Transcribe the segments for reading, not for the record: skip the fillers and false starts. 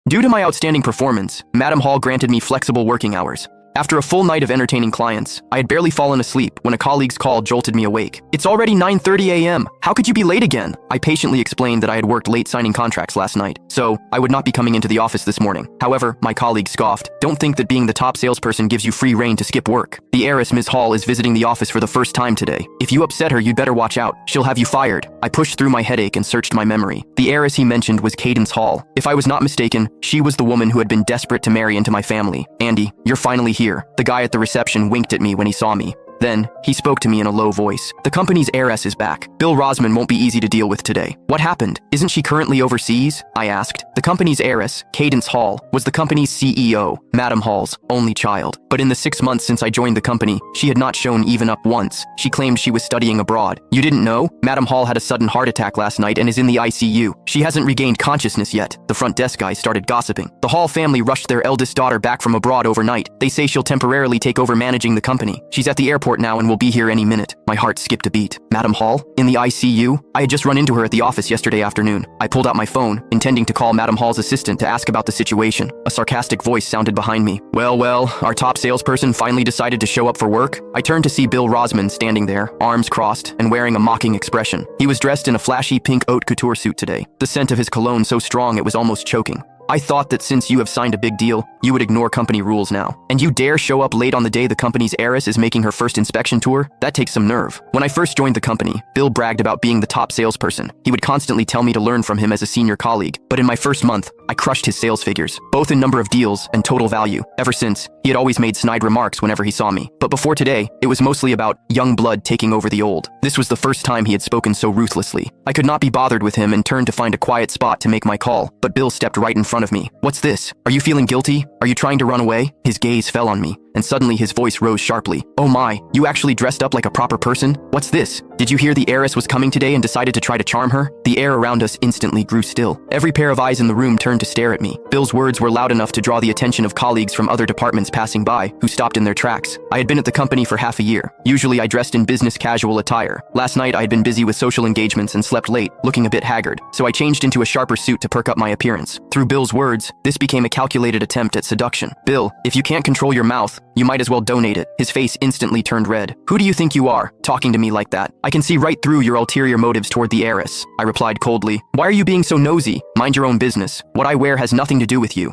Due to my outstanding performance, Madam Hall granted me flexible working hours. After a full night of entertaining clients, I had barely fallen asleep when a colleague's call jolted me awake. "It's already 9:30 a.m. How could you be late again?" I patiently explained that I had worked late signing contracts last night, so I would not be coming into the office this morning. However, my colleague scoffed. "Don't think that being the top salesperson gives you free rein to skip work. The heiress, Ms. Hall, is visiting the office for the first time today. If you upset her, you'd better watch out. She'll have you fired." I pushed through my headache and searched my memory. The heiress he mentioned was Cadence Hall. If I was not mistaken, she was the woman who had been desperate to marry into my family. "Andy, you're finally here." The guy at the reception winked at me when he saw me. Then, he spoke to me in a low voice. "The company's heiress is back. Bill Rosman won't be easy to deal with today." "What happened? Isn't she currently overseas?" I asked. The company's heiress, Cadence Hall, was the company's CEO, Madam Hall's only child. But in the 6 months since I joined the company, she had not shown even up once. She claimed she was studying abroad. "You didn't know? Madam Hall had a sudden heart attack last night and is in the ICU. She hasn't regained consciousness yet." The front desk guy started gossiping. "The Hall family rushed their eldest daughter back from abroad overnight. They say she'll temporarily take over managing the company. She's at the airport now and will be here any minute." My heart skipped a beat. Madam Hall? In the ICU? I had just run into her at the office yesterday afternoon. I pulled out my phone, intending to call Madam Hall's assistant to ask about the situation. A sarcastic voice sounded behind me. Well, our top salesperson finally decided to show up for work?" I turned to see Bill Rosman standing there, arms crossed, and wearing a mocking expression. He was dressed in a flashy pink haute couture suit today, the scent of his cologne so strong it was almost choking. "I thought that since you have signed a big deal, you would ignore company rules now. And you dare show up late on the day the company's heiress is making her first inspection tour? That takes some nerve." When I first joined the company, Bill bragged about being the top salesperson. He would constantly tell me to learn from him as a senior colleague. But in my first month, I crushed his sales figures, both in number of deals and total value. Ever since, he had always made snide remarks whenever he saw me. But before today, it was mostly about young blood taking over the old. This was the first time he had spoken so ruthlessly. I could not be bothered with him and turned to find a quiet spot to make my call, but Bill stepped right in front of me. "What's this? Are you feeling guilty? Are you trying to run away?" His gaze fell on me, and suddenly his voice rose sharply. "Oh my, you actually dressed up like a proper person? What's this? Did you hear the heiress was coming today and decided to try to charm her?" The air around us instantly grew still. Every pair of eyes in the room turned to stare at me. Bill's words were loud enough to draw the attention of colleagues from other departments passing by, who stopped in their tracks. I had been at the company for half a year. Usually I dressed in business casual attire. Last night I had been busy with social engagements and slept late, looking a bit haggard, so I changed into a sharper suit to perk up my appearance. Through Bill's words, this became a calculated attempt at seduction. "Bill, if you can't control your mouth, you might as well donate it." His face instantly turned red. "Who do you think you are, talking to me like that? I can see right through your ulterior motives toward the heiress." I replied coldly. "Why are you being so nosy? Mind your own business. What I wear has nothing to do with you."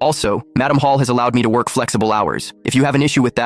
Also, Madam Hall has allowed me to work flexible hours. If you have an issue with that,